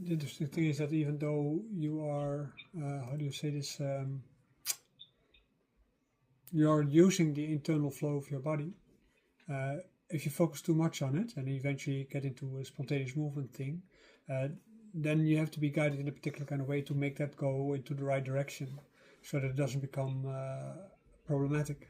The interesting thing is that even though you are, how do you say this, you are using the internal flow of your body, if you focus too much on it and eventually get into a spontaneous movement thing, then you have to be guided in a particular kind of way to make that go into the right direction so that it doesn't become problematic.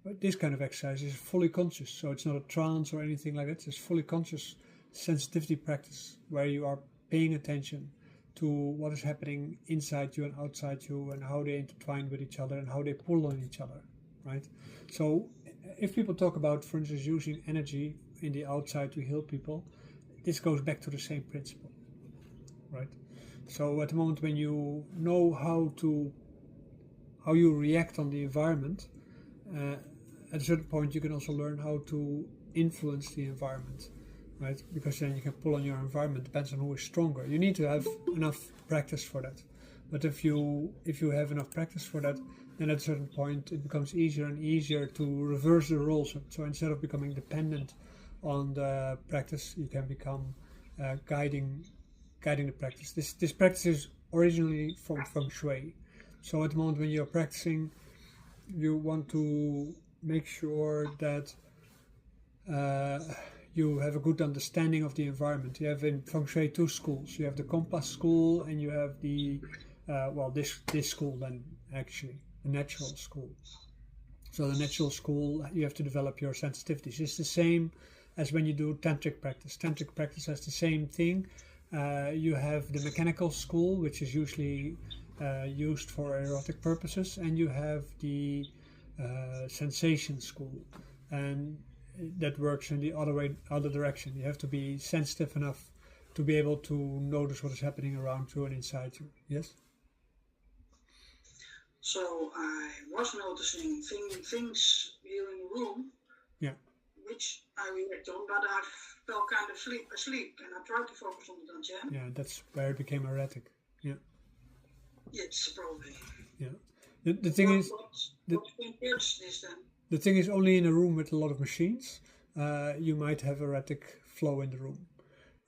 But this kind of exercise is fully conscious, so it's not a trance or anything like that. It's fully conscious sensitivity practice where you are paying attention to what is happening inside you and outside you and how they intertwine with each other and how they pull on each other, right? So if people talk about, for instance, using energy in the outside to heal people, this goes back to the same principle, right? So at the moment when you know how you react on the environment, at a certain point you can also learn how to influence the environment, right? Because then you can pull on your environment. Depends on who is stronger. You need to have enough practice for that. But if you have enough practice for that, then at a certain point it becomes easier and easier to reverse the roles. So instead of becoming dependent on the practice, you can become guiding the practice. This practice is originally from Fengshui. So at the moment when you're practicing, you want to make sure that you have a good understanding of the environment. You have in Feng Shui two schools. You have the compass school and you have the, this school then actually, the natural school. So the natural school, you have to develop your sensitivities. It's the same as when you do tantric practice. Tantric practice has the same thing. You have the mechanical school, which is usually used for erotic purposes, and you have the sensation school, and that works in the other direction. You have to be sensitive enough to be able to notice what is happening around you and inside you. Yes? So I was noticing things here in the room, yeah, which I react on, but I fell kind of asleep, and I tried to focus on the jam. Yeah, that's where it became erratic. Yeah. Yes, probably. Yeah. The thing is, what impairs this then? The thing is, only in a room with a lot of machines, you might have erratic flow in the room,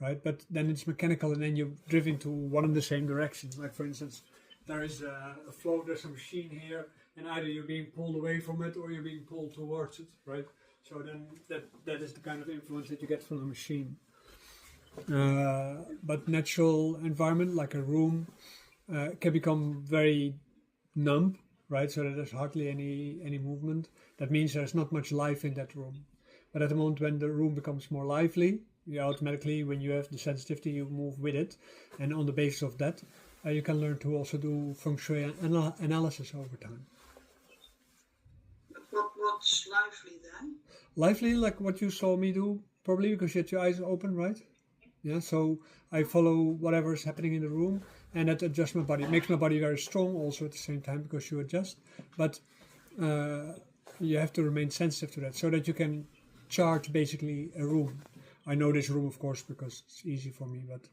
right? But then it's mechanical, and then you're driven to one and the same direction. Like for instance, there is a flow, there's a machine here, and either you're being pulled away from it or you're being pulled towards it, right? So then that is the kind of influence that you get from the machine. But natural environment, like a room, can become very numb, right? So that there's hardly any movement. That means there's not much life in that room. But at the moment when the room becomes more lively, you automatically, when you have the sensitivity, you move with it. And on the basis of that, you can learn to also do Feng Shui analysis over time. What's lively then? Lively, like what you saw me do, probably because you had your eyes open, right? Yeah, so I follow whatever is happening in the room, and that adjusts my body. It makes my body very strong also at the same time because you adjust. But you have to remain sensitive to that so that you can charge basically a room. I know this room, of course, because it's easy for me, but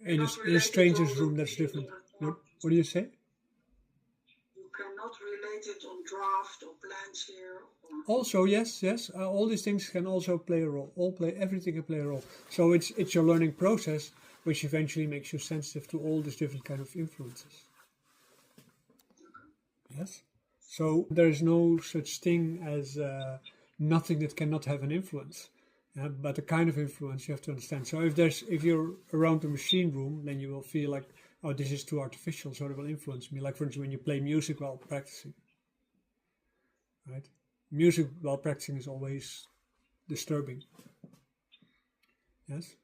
in a stranger's room, that's different. What do you say? You cannot relate it on draft or plans here. Also, yes, all these things can also play a role. Everything can play a role. So it's your learning process, which eventually makes you sensitive to all these different kind of influences. Yes. So there is no such thing as nothing that cannot have an influence, but the kind of influence you have to understand. So if you're around the machine room, then you will feel like, oh, this is too artificial, so it will influence me. Like for instance, when you play music while practicing, right? Music while practicing is always disturbing. Yes.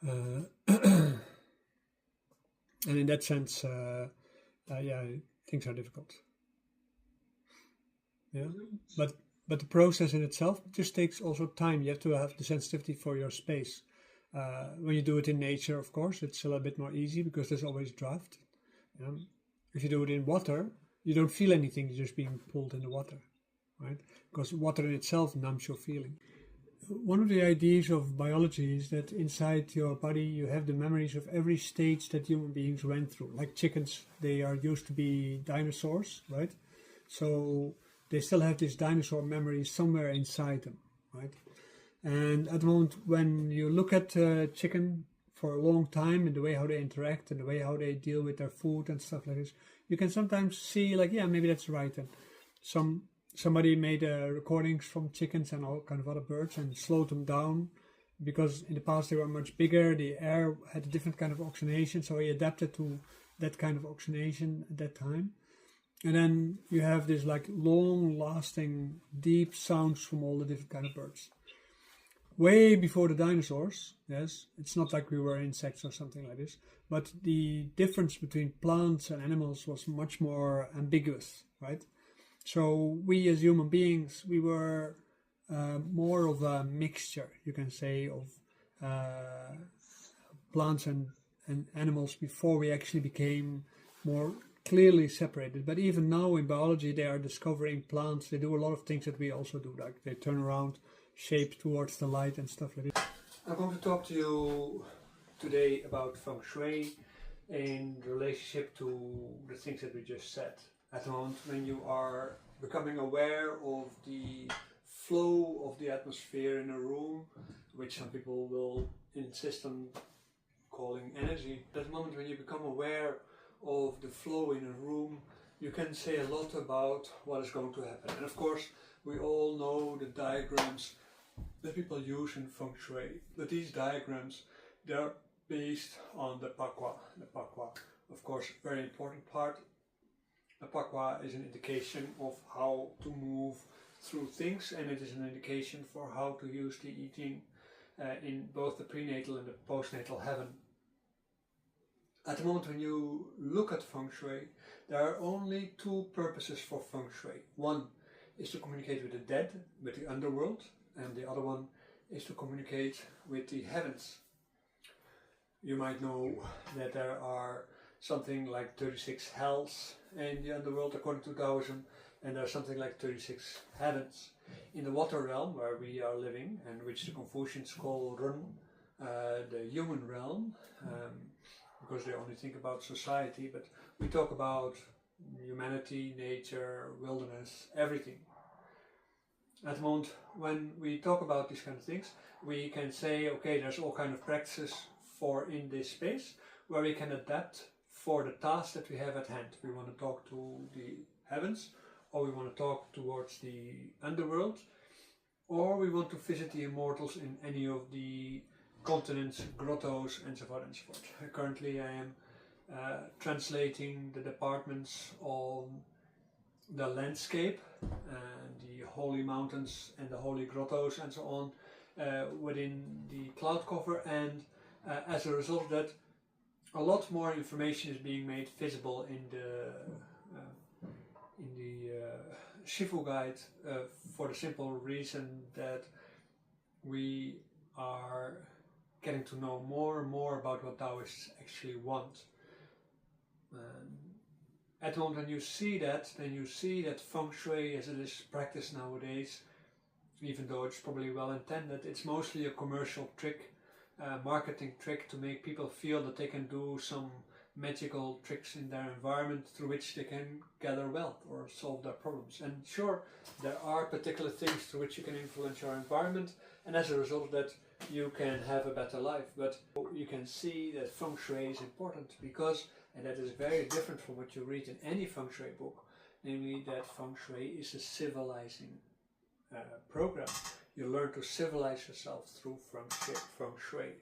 And in that sense, things are difficult. Yeah, but the process in itself just takes also time. You have to have the sensitivity for your space. When you do it in nature, of course, it's a little bit more easy because there's always draft. If you do it in water, you don't feel anything. You're just being pulled in the water, right? Because water in itself numbs your feeling. One of the ideas of biology is that inside your body you have the memories of every stage that human beings went through. Like chickens, they are used to be dinosaurs, right? So they still have this dinosaur memory somewhere inside them, right? And at the moment, when you look at chicken for a long time and the way how they interact and the way how they deal with their food and stuff like this, you can sometimes see like, yeah, maybe that's right. And somebody made recordings from chickens and all kind of other birds and slowed them down because in the past they were much bigger. The air had a different kind of oxygenation, so he adapted to that kind of oxygenation at that time. And then you have this like long-lasting, deep sounds from all the different kind of birds. Way before the dinosaurs, yes, it's not like we were insects or something like this, but the difference between plants and animals was much more ambiguous, right? So we as human beings, we were more of a mixture, you can say, of plants and animals before we actually became more clearly separated. But even now in biology, they are discovering plants. They do a lot of things that we also do, like they turn around, shape towards the light and stuff like that. I'm going to talk to you today about Feng Shui in relationship to the things that we just said. At the moment, when you are becoming aware of the flow of the atmosphere in a room, which some people will insist on calling energy, at the moment when you become aware of the flow in a room, you can say a lot about what is going to happen. And of course, we all know the diagrams that people use in Feng Shui, but these diagrams, they're based on the Pakwa. The Pakwa, of course, very important part. The Pakwa is an indication of how to move through things, and it is an indication for how to use the I Ching in both the prenatal and the postnatal heaven. At the moment when you look at Feng Shui, there are only two purposes for Feng Shui. One is to communicate with the dead, with the underworld, and the other one is to communicate with the heavens. You might know that there are something like 36 hells in the underworld according to Taoism, and there are something like 36 heavens. In the water realm where we are living, and which the Confucians call Ren, the human realm, because they only think about society, but we talk about humanity, nature, wilderness, everything. At the moment, when we talk about these kind of things, we can say, okay, there's all kind of practices for in this space where we can adapt for the task that we have at hand. We want to talk to the heavens, or we want to talk towards the underworld, or we want to visit the immortals in any of the continents, grottos, and so on and so forth. Currently I am translating the departments on the landscape and the holy mountains and the holy grottos and so on within the cloud cover, and as a result of that, a lot more information is being made visible in the Shifu guide for the simple reason that we are getting to know more and more about what Taoists actually want. At the moment when you see that, then you see that Feng Shui as it is practiced nowadays, even though it's probably well intended, it's mostly a commercial trick, marketing trick to make people feel that they can do some magical tricks in their environment through which they can gather wealth or solve their problems. And sure, there are particular things through which you can influence your environment, and as a result of that you can have a better life. But you can see that Feng Shui is important because, and that is very different from what you read in any Feng Shui book, namely that Feng Shui is a civilizing program. You learn to civilize yourself through Feng Shui.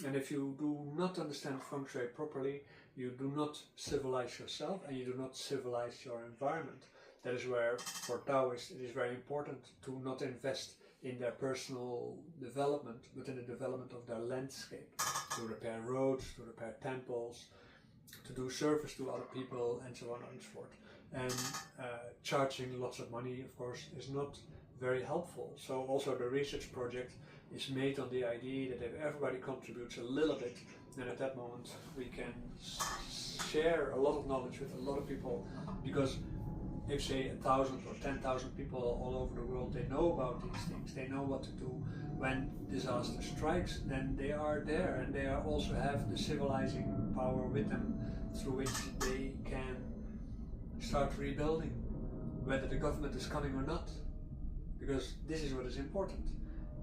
And if you do not understand Feng Shui properly, you do not civilize yourself and you do not civilize your environment. That is where, for Taoists, it is very important to not invest in their personal development, but in the development of their landscape, to repair roads, to repair temples, to do service to other people, and so on and so forth. And charging lots of money, of course, is not very helpful. So also the research project is made on the idea that if everybody contributes a little bit, then at that moment we can share a lot of knowledge with a lot of people, because if say 1,000 or 10,000 people all over the world, they know about these things, they know what to do when disaster strikes, then they are there, and they are also have the civilizing power with them through which they can start rebuilding, whether the government is coming or not, because this is what is important.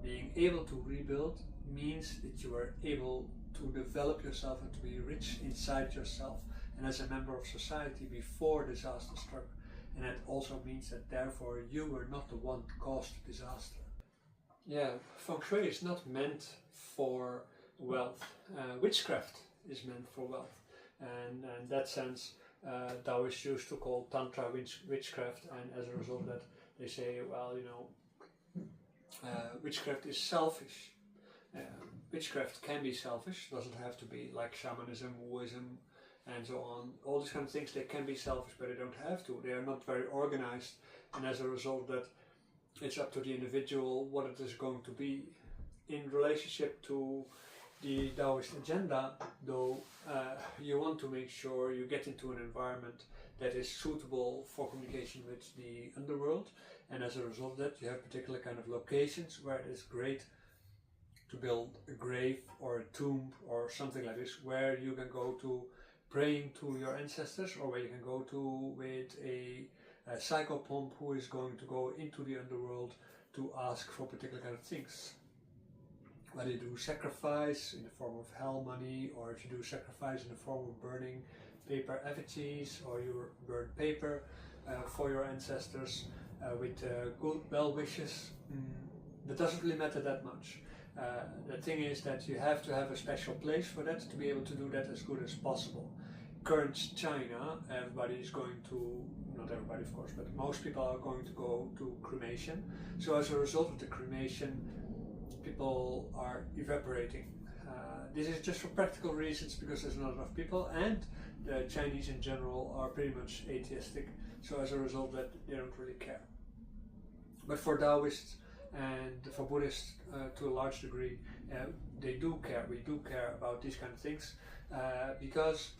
being able to rebuild means that you are able to develop yourself and to be rich inside yourself and as a member of society before disaster struck. And that also means that therefore you were not the one who caused the disaster. Yeah, Feng Shui is not meant for wealth. Witchcraft is meant for wealth. And in that sense, Taoists used to call Tantra witchcraft, and as a result of that, they say, well, you know, witchcraft is selfish. Witchcraft can be selfish, doesn't have to be, like shamanism, Wooism, and so on. All these kind of things, they can be selfish, but they don't have to. They are not very organized, and as a result of that, it's up to the individual what it is going to be. In relationship to the Taoist agenda, though, you want to make sure you get into an environment that is suitable for communication with the underworld, and as a result of that, you have particular kind of locations where it is great to build a grave or a tomb or something like this, where you can go to praying to your ancestors, or where you can go to with a psychopomp who is going to go into the underworld to ask for particular kind of things. Whether you do sacrifice in the form of hell money, or if you do sacrifice in the form of burning paper effigies, or you burn paper for your ancestors with good well wishes, that doesn't really matter that much. The thing is that you have to have a special place for that to be able to do that as good as possible. Current China, everybody is going to, not everybody of course, but most people are going to go to cremation. So as a result of the cremation, people are evaporating. This is just for practical reasons, because there's not enough people, and the Chinese in general are pretty much atheistic. So as a result, that they don't really care. But for Taoists and for Buddhists, to a large degree, they do care. We do care about these kind of things, because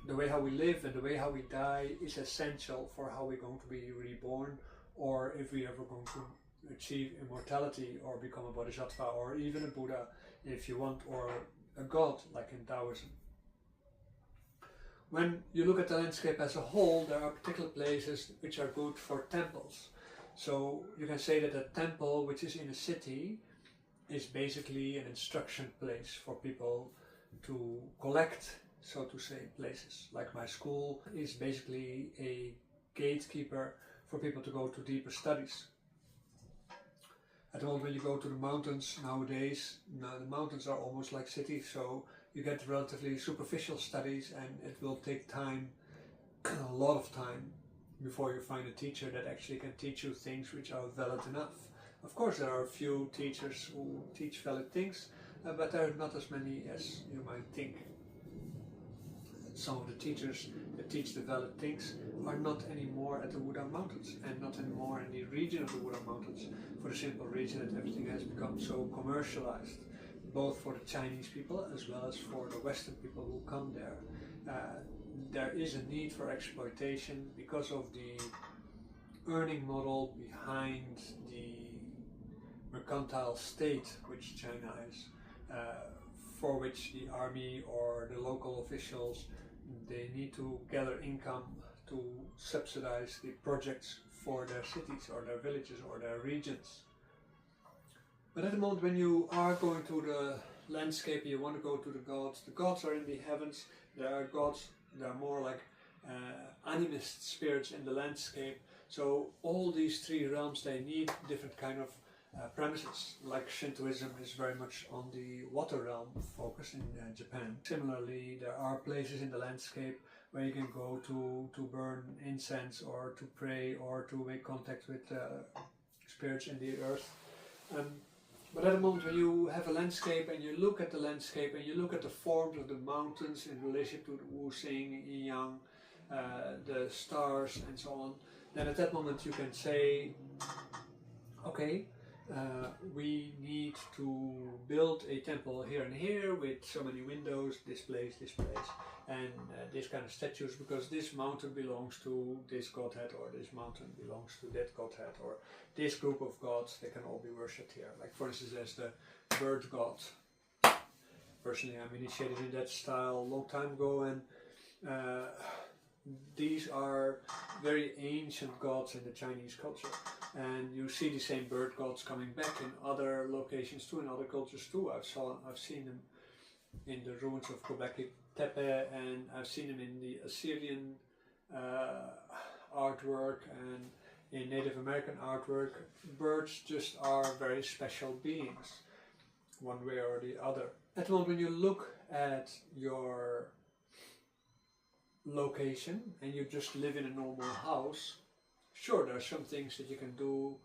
the way how we live and the way how we die is essential for how we're going to be reborn, or if we ever going to achieve immortality or become a bodhisattva, or even a Buddha if you want, or a god like in Taoism. When you look at the landscape as a whole, there are particular places which are good for temples. So you can say that a temple which is in a city is basically an instruction place for people to collect, so to say, places. Like my school is basically a gatekeeper for people to go to deeper studies. At the moment when you go to the mountains nowadays, now the mountains are almost like cities, so you get relatively superficial studies, and it will take time, a lot of time, before you find a teacher that actually can teach you things which are valid enough. Of course there are a few teachers who teach valid things, but there are not as many as you might think. Some of the teachers that teach the valid things are not anymore at the Wudang Mountains, and not anymore in the region of the Wudang Mountains, for the simple reason that everything has become so commercialized, both for the Chinese people as well as for the Western people who come there. There is a need for exploitation because of the earning model behind the mercantile state which China is, for which the army or the local officials, they need to gather income to subsidize the projects for their cities or their villages or their regions. But at the moment when you are going to the landscape, you want to go to the gods are in the heavens. There are gods, there are more like animist spirits in the landscape. So all these three realms, they need different kind of premises. Like Shintoism is very much on the water realm focused in Japan. Similarly, there are places in the landscape where you can go to burn incense, or to pray, or to make contact with spirits in the earth. But at the moment when you have a landscape and you look at the landscape and you look at the forms of the mountains in relation to the Wu Xing, Yin Yang, the stars and so on, then at that moment you can say, okay, we need to build a temple here and here with so many windows, this place, and this kind of statues, because this mountain belongs to this godhead, or this mountain belongs to that godhead, or this group of gods, they can all be worshipped here. Like for instance, there's the bird god. Personally, I'm initiated in that style a long time ago, and these are very ancient gods in the Chinese culture. and you see the same bird gods coming back in other locations too, in other cultures too. I've seen them in the ruins of Göbekli Tepe, and I've seen them in the Assyrian artwork and in Native American artwork. Birds just are very special beings, one way or the other. At the moment when you look at your location and you just live in a normal house, sure, there are some things that you can do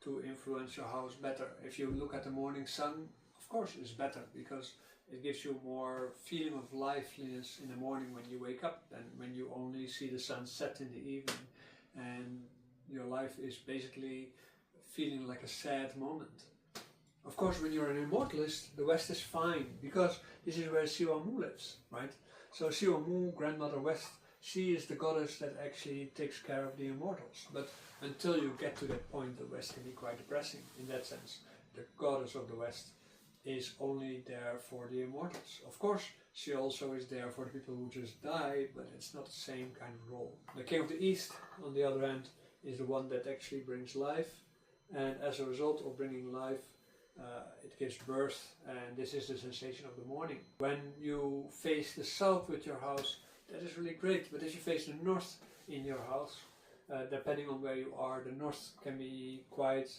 to influence your house better. If you look at the morning sun, of course it's better, because it gives you more feeling of liveliness in the morning when you wake up than when you only see the sun set in the evening and your life is basically feeling like a sad moment. Of course, when you're an immortalist, the West is fine, because this is where Siwa Mu lives, right? So Siwa Mu, Grandmother West, she is the goddess that actually takes care of the immortals. But until you get to that point, the West can be quite depressing in that sense. The goddess of the West is only there for the immortals. Of course, she also is there for the people who just die, but it's not the same kind of role. The King of the East, on the other hand, is the one that actually brings life, and as a result of bringing life, it gives birth, and this is the sensation of the morning. When you face the south with your house, that is really great, but if you face the north in your house, depending on where you are, the north can be quite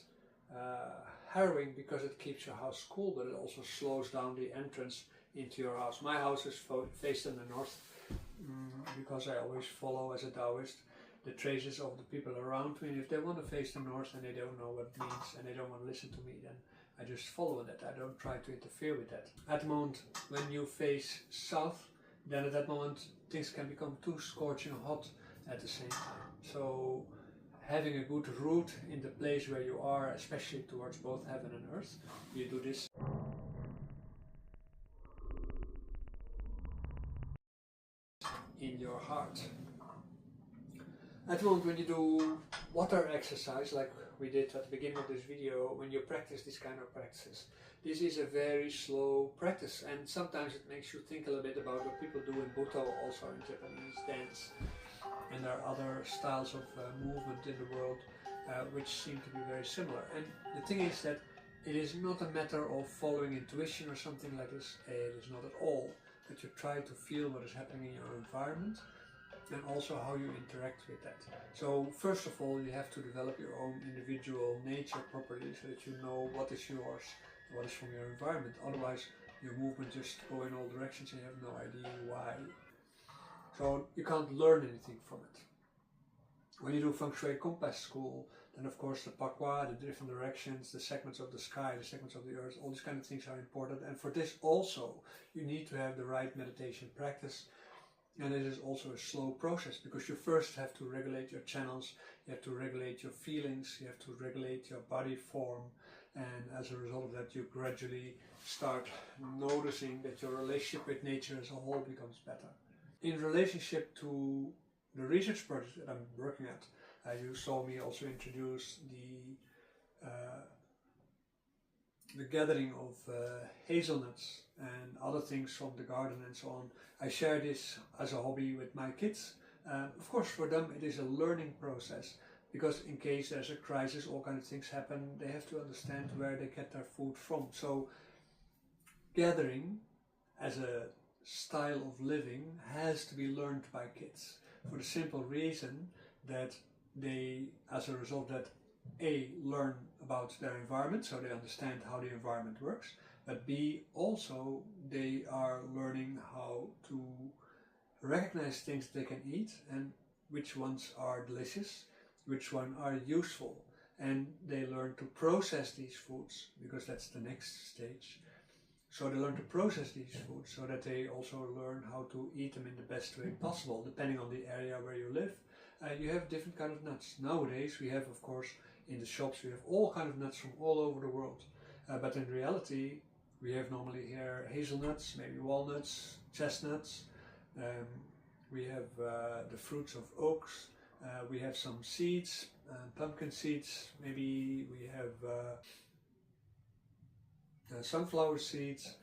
harrowing, because it keeps your house cool, but it also slows down the entrance into your house. My house is faced in the north, because I always follow, as a Taoist, the traces of the people around me, and if they want to face the north and they don't know what it means and they don't want to listen to me, then I just follow that. I don't try to interfere with that. At the moment when you face south, then at that moment things can become too scorching hot at the same time. So having a good root in the place where you are, especially towards both heaven and earth, you do this in your heart. At the moment when you do water exercise, like we did at the beginning of this video, when you practice this kind of practices, this is a very slow practice, and sometimes it makes you think a little bit about what people do in Buto, also in Japanese dance, and there are other styles of movement in the world which seem to be very similar. And the thing is that it is not a matter of following intuition or something like this. It is not at all, but you try to feel what is happening in your environment, and also how you interact with that. So first of all, you have to develop your own individual nature properly, so that you know what is yours, what is from your environment. Otherwise your movement just go in all directions and you have no idea why. So you can't learn anything from it. When you do Fengshui Compass School, then of course the pakwa, the different directions, the segments of the sky, the segments of the earth, all these kind of things are important. And for this also you need to have the right meditation practice. And it is also a slow process, because you first have to regulate your channels, you have to regulate your feelings, you have to regulate your body form, and as a result of that you gradually start noticing that your relationship with nature as a whole becomes better. In relationship to the research project that I'm working at, you saw me also introduce the gathering of hazelnuts and other things from the garden and so on. I share this as a hobby with my kids. Of course for them it is a learning process, because in case there's a crisis, all kinds of things happen, they have to understand where they get their food from. So gathering as a style of living has to be learned by kids, for the simple reason that they, as a result of that, A, learn about their environment, so they understand how the environment works, but B, also they are learning how to recognize things they can eat and which ones are delicious, which ones are useful, and they learn to process these foods, because that's the next stage. So they learn to process these foods so that they also learn how to eat them in the best way possible, depending on the area where you live. You have different kind of nuts. Nowadays we have, of course, in the shops we have all kind of nuts from all over the world. But in reality we have normally here hazelnuts, maybe walnuts, chestnuts. We have the fruits of oaks. We have some seeds, pumpkin seeds. Maybe we have sunflower seeds.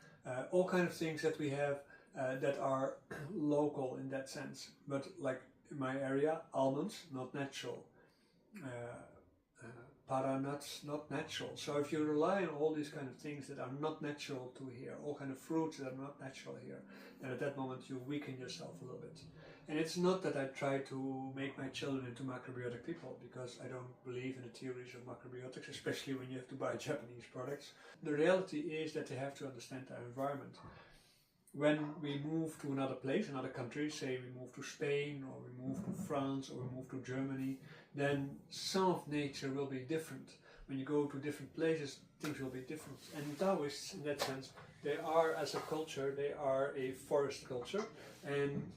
All kind of things that we have that are local in that sense. But like in my area, almonds, not natural. but are not natural. So if you rely on all these kind of things that are not natural to here, all kind of fruits that are not natural here, then at that moment you weaken yourself a little bit. And it's not that I try to make my children into macrobiotic people, because I don't believe in the theories of macrobiotics, especially when you have to buy Japanese products. The reality is that they have to understand their environment. When we move to another place, another country, say we move to Spain, or we move to France, or we move to Germany, then some of nature will be different. When you go to different places, things will be different. And Taoists, in that sense, they are, as a culture, they are a forest culture, and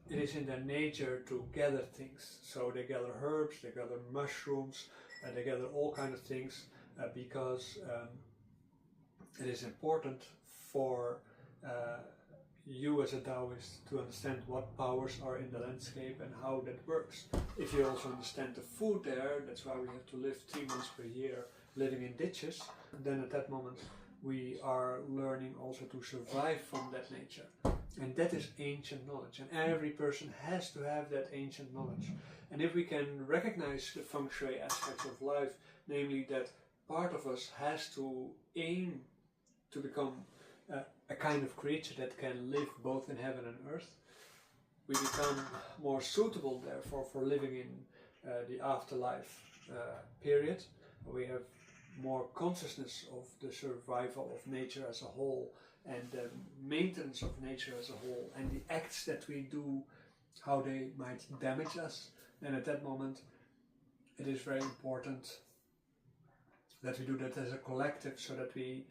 it is in their nature to gather things. So they gather herbs, they gather mushrooms, they gather all kinds of things because it is important for you as a Taoist to understand what powers are in the landscape and how that works. If you also understand the food there, that's why we have to live 3 months per year living in ditches, then at that moment we are learning also to survive from that nature. And that is ancient knowledge, and every person has to have that ancient knowledge. And if we can recognize the feng shui aspects of life, namely that part of us has to aim to become a kind of creature that can live both in heaven and earth, we become more suitable therefore for living in the afterlife period. We have more consciousness of the survival of nature as a whole, and the maintenance of nature as a whole, and the acts that we do, how they might damage us. And at that moment it is very important that we do that as a collective, so that we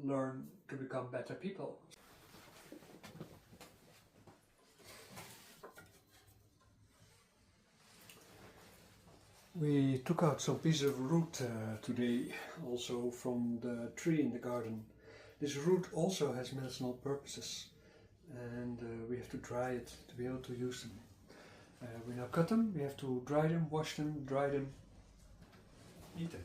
learn to become better people. We took out some pieces of root today, also from the tree in the garden. This root also has medicinal purposes, and we have to dry it to be able to use them. We now cut them, we have to dry them, wash them, dry them, eat them.